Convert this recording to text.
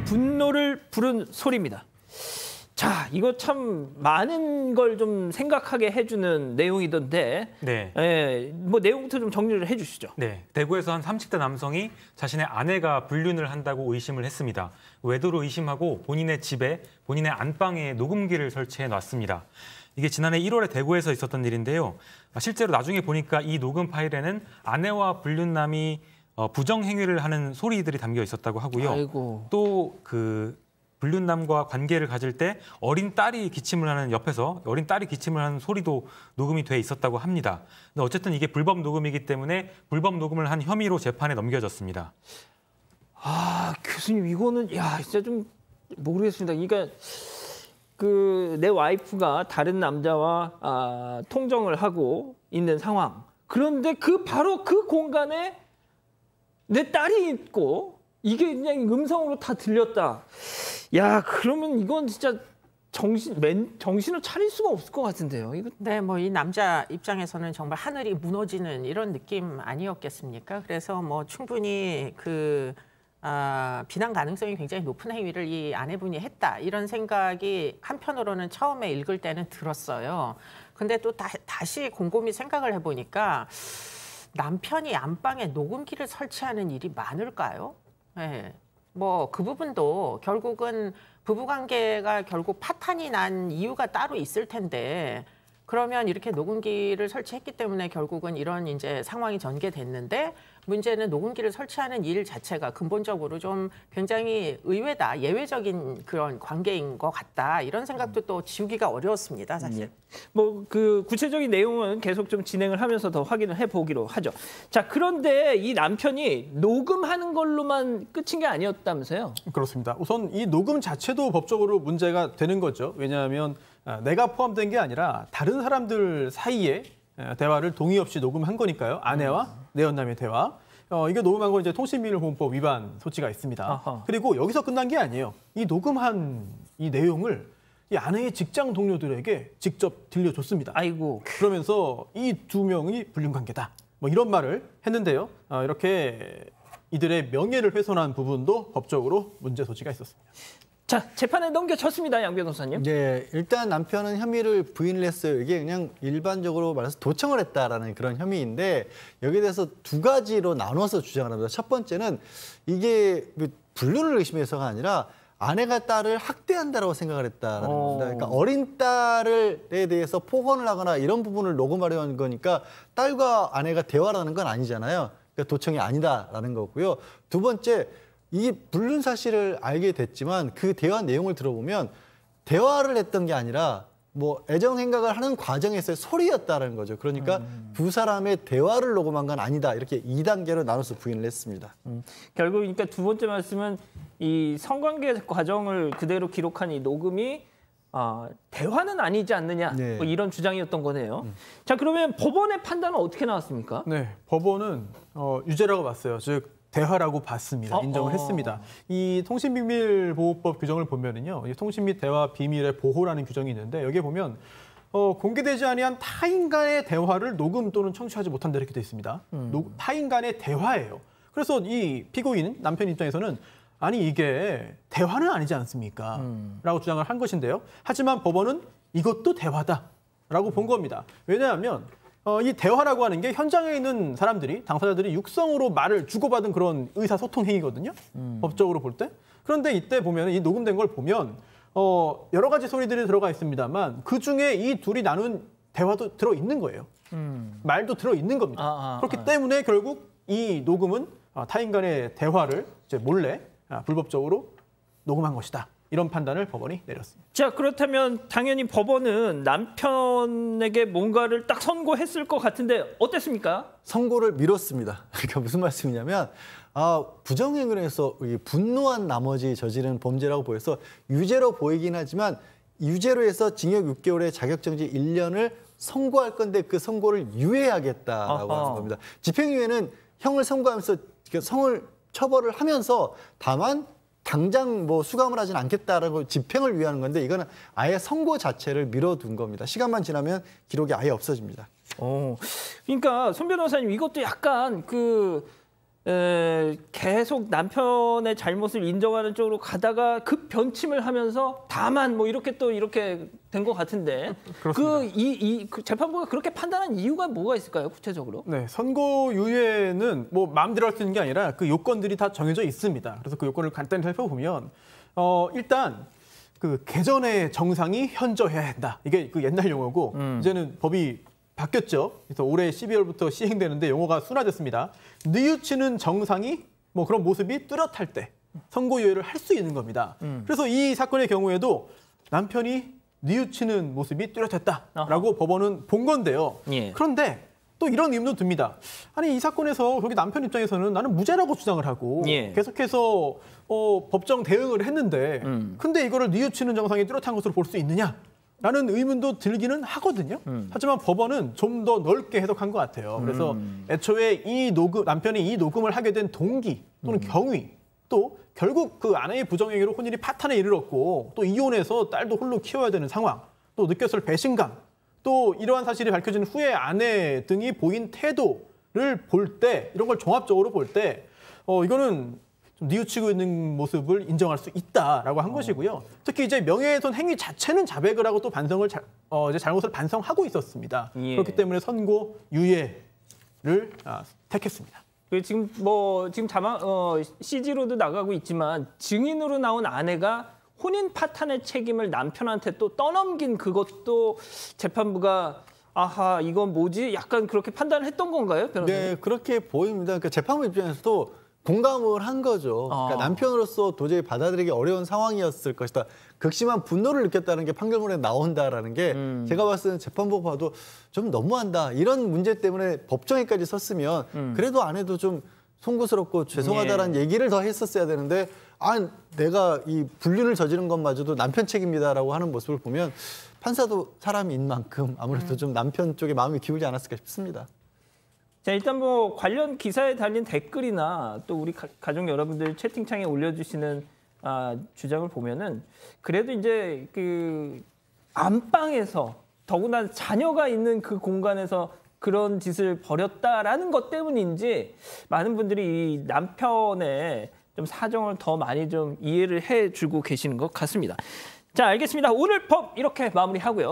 분노를 부른 소리입니다. 자, 이거 참 많은 걸 좀 생각하게 해주는 내용이던데, 네. 뭐 내용부터 좀 정리를 해주시죠. 네, 대구에서 한 30대 남성이 자신의 아내가 불륜을 한다고 의심을 했습니다. 외도로 의심하고 본인의 집에, 본인의 안방에 녹음기를 설치해 놨습니다. 이게 지난해 1월에 대구에서 있었던 일인데요. 실제로 나중에 보니까 이 녹음 파일에는 아내와 불륜남이 부정행위를 하는 소리들이 담겨 있었다고 하고요. 또 그 불륜남과 관계를 가질 때 어린 딸이 기침을 하는 옆에서 어린 딸이 기침을 하는 소리도 녹음이 돼 있었다고 합니다. 근데 어쨌든 이게 불법 녹음이기 때문에 불법 녹음을 한 혐의로 재판에 넘겨졌습니다. 아, 교수님 이거는 진짜 좀 모르겠습니다. 그러니까 그 내 와이프가 다른 남자와 통정을 하고 있는 상황. 그런데 바로 그 공간에 내 딸이 있고 이게 그냥 음성으로 다 들렸다. 야, 그러면 이건 진짜 정신을 차릴 수가 없을 것 같은데요. 이거. 네, 뭐 이 남자 입장에서는 정말 하늘이 무너지는 이런 느낌 아니었겠습니까? 그래서 뭐 충분히 비난 가능성이 굉장히 높은 행위를 이 아내분이 했다. 이런 생각이 한편으로는 처음에 읽을 때는 들었어요. 근데 또 다시 곰곰이 생각을 해보니까 남편이 안방에 녹음기를 설치하는 일이 많을까요? 네. 뭐 그 부분도 결국은 부부관계가 결국 파탄이 난 이유가 따로 있을 텐데 그러면 이렇게 녹음기를 설치했기 때문에 결국은 이런 이제 상황이 전개됐는데 문제는 녹음기를 설치하는 일 자체가 근본적으로 좀 굉장히 의외다, 예외적인 그런 관계인 것 같다 이런 생각도 또 지우기가 어려웠습니다, 사실. 뭐 그 구체적인 내용은 계속 좀 진행을 하면서 더 확인을 해보기로 하죠. 자, 그런데 이 남편이 녹음하는 걸로만 끝인 게 아니었다면서요? 그렇습니다. 우선 이 녹음 자체도 법적으로 문제가 되는 거죠. 왜냐하면 내가 포함된 게 아니라 다른 사람들 사이에 대화를 동의 없이 녹음한 거니까요. 아내와 내연남의 대화. 이게 녹음한 건 이제 통신비밀보호법 위반 소지가 있습니다. 아하. 그리고 여기서 끝난 게 아니에요. 이 녹음한 이 내용을 이 아내의 직장 동료들에게 직접 들려줬습니다. 아이고. 그러면서 이 두 명이 불륜관계다. 뭐 이런 말을 했는데요. 이렇게 이들의 명예를 훼손한 부분도 법적으로 문제 소지가 있었습니다. 자, 재판에 넘겨졌습니다, 양 변호사님. 네, 일단 남편은 혐의를 부인을 했어요. 이게 그냥 일반적으로 말해서 도청을 했다라는 그런 혐의인데 여기에 대해서 두 가지로 나눠서 주장을 합니다. 첫 번째는 이게 불륜을 의심해서가 아니라 아내가 딸을 학대한다라고 생각을 했다라는 겁니다. 그러니까 어린 딸에 대해서 폭언을 하거나 이런 부분을 녹음하려 한 거니까 딸과 아내가 대화를 하는 건 아니잖아요. 그러니까 도청이 아니다라는 거고요. 두 번째, 이 불륜 사실을 알게 됐지만 그 대화 내용을 들어보면 대화를 했던 게 아니라 뭐 애정 행각을 하는 과정에서의 소리였다는 거죠. 그러니까 두 사람의 대화를 녹음한 건 아니다. 이렇게 2단계로 나눠서 부인을 했습니다. 결국 그러니까 두 번째 말씀은 이 성관계 과정을 그대로 기록한 이 녹음이 대화는 아니지 않느냐. 네. 뭐 이런 주장이었던 거네요. 자, 그러면 법원의 판단은 어떻게 나왔습니까? 네, 법원은 유죄라고 봤어요. 즉 대화라고 봤습니다. 인정을 했습니다. 이 통신비밀보호법 규정을 보면은요, 이 통신 및 대화 비밀의 보호라는 규정이 있는데 여기에 보면 공개되지 아니한 타인 간의 대화를 녹음 또는 청취하지 못한다 이렇게 돼 있습니다. 타인 간의 대화예요. 그래서 이 피고인 남편 입장에서는 아니 이게 대화는 아니지 않습니까? 라고 주장을 한 것인데요. 하지만 법원은 이것도 대화다라고 본 겁니다. 왜냐하면 이 대화라고 하는 게 현장에 있는 사람들이, 당사자들이 육성으로 말을 주고받은 그런 의사소통 행위거든요. 법적으로 볼 때. 그런데 이때 보면, 이 녹음된 걸 보면 여러 가지 소리들이 들어가 있습니다만 그중에 이 둘이 나눈 대화도 들어있는 거예요. 말도 들어있는 겁니다. 그렇기 때문에 결국 이 녹음은 타인 간의 대화를 이제 몰래 불법적으로 녹음한 것이다. 이런 판단을 법원이 내렸습니다. 자, 그렇다면 당연히 법원은 남편에게 뭔가를 딱 선고했을 것 같은데 어땠습니까? 선고를 미뤘습니다. 그러니까 무슨 말씀이냐면 부정행위를 해서 분노한 나머지 저지른 범죄라고 보여서 유죄로 보이긴 하지만 유죄로 해서 징역 6개월에 자격정지 1년을 선고할 건데 그 선고를 유예하겠다라고 하는 겁니다. 집행유예는 형을 선고하면서 성을 처벌을 하면서 다만 당장 뭐 수감을 하진 않겠다라고 집행을 위하는 건데 이거는 아예 선고 자체를 미뤄둔 겁니다. 시간만 지나면 기록이 아예 없어집니다. 그러니까 손 변호사님 이것도 약간 계속 남편의 잘못을 인정하는 쪽으로 가다가 급 변침을 하면서 다만 뭐 이렇게 또 이렇게 된 것 같은데 그 재판부가 그렇게 판단한 이유가 뭐가 있을까요, 구체적으로? 네, 선고유예는 뭐 마음대로 할 수 있는 게 아니라 그 요건들이 다 정해져 있습니다. 그래서 그 요건을 간단히 살펴보면 일단 그 개전의 정상이 현저해야 한다. 이게 그 옛날 용어고 이제는 법이 바뀌었죠. 그래서 올해 12월부터 시행되는데 용어가 순화됐습니다. 뉘우치는 정상이 뭐 그런 모습이 뚜렷할 때 선고유예를 할 수 있는 겁니다. 그래서 이 사건의 경우에도 남편이 뉘우치는 모습이 뚜렷했다라고 법원은 본 건데요. 예. 그런데 또 이런 의문도 듭니다. 아니 이 사건에서 거기 남편 입장에서는 나는 무죄라고 주장을 하고 예. 계속해서 법정 대응을 했는데 근데 이거를 뉘우치는 정상이 뚜렷한 것으로 볼 수 있느냐? 라는 의문도 들기는 하거든요. 하지만 법원은 좀 더 넓게 해석한 것 같아요. 그래서 애초에 남편이 이 녹음을 하게 된 동기 또는 경위 또 결국 그 아내의 부정행위로 혼인이 파탄에 이르렀고 또 이혼해서 딸도 홀로 키워야 되는 상황 또 느꼈을 배신감 또 이러한 사실이 밝혀진 후에 아내 등이 보인 태도를 볼 때 이런 걸 종합적으로 볼 때 이거는 좀 뉘우치고 있는 모습을 인정할 수 있다라고 한 것이고요. 특히 이제 명예훼손 행위 자체는 자백을 하고 또 반성을 이제 잘못을 반성하고 있었습니다. 예. 그렇기 때문에 선고 유예를 택했습니다. 지금 자막 CG로도 나가고 있지만 증인으로 나온 아내가 혼인 파탄의 책임을 남편한테 또 떠넘긴 그것도 재판부가 아하 이건 뭐지? 약간 그렇게 판단을 했던 건가요, 변호사님? 네, 그렇게 보입니다. 그러니까 재판부 입장에서도 공감을 한 거죠. 그러니까 남편으로서 도저히 받아들이기 어려운 상황이었을 것이다. 극심한 분노를 느꼈다는 게 판결문에 나온다라는 게 제가 봤을 때는 재판부가 봐도 좀 너무한다. 이런 문제 때문에 법정에까지 섰으면 그래도 아내도 좀 송구스럽고 죄송하다라는 얘기를 더 했었어야 되는데 내가 이 불륜을 저지른 것마저도 남편 책임이다라고 하는 모습을 보면 판사도 사람인 만큼 아무래도 좀 남편 쪽에 마음이 기울지 않았을까 싶습니다. 자, 일단 뭐 관련 기사에 달린 댓글이나 또 우리 가족 여러분들 채팅창에 올려주시는 주장을 보면은 그래도 이제 그 안방에서 더구나 자녀가 있는 그 공간에서 그런 짓을 벌였다라는 것 때문인지 많은 분들이 이 남편의 좀 사정을 더 많이 좀 이해를 해주고 계시는 것 같습니다. 자, 알겠습니다. 오늘 법 이렇게 마무리하고요.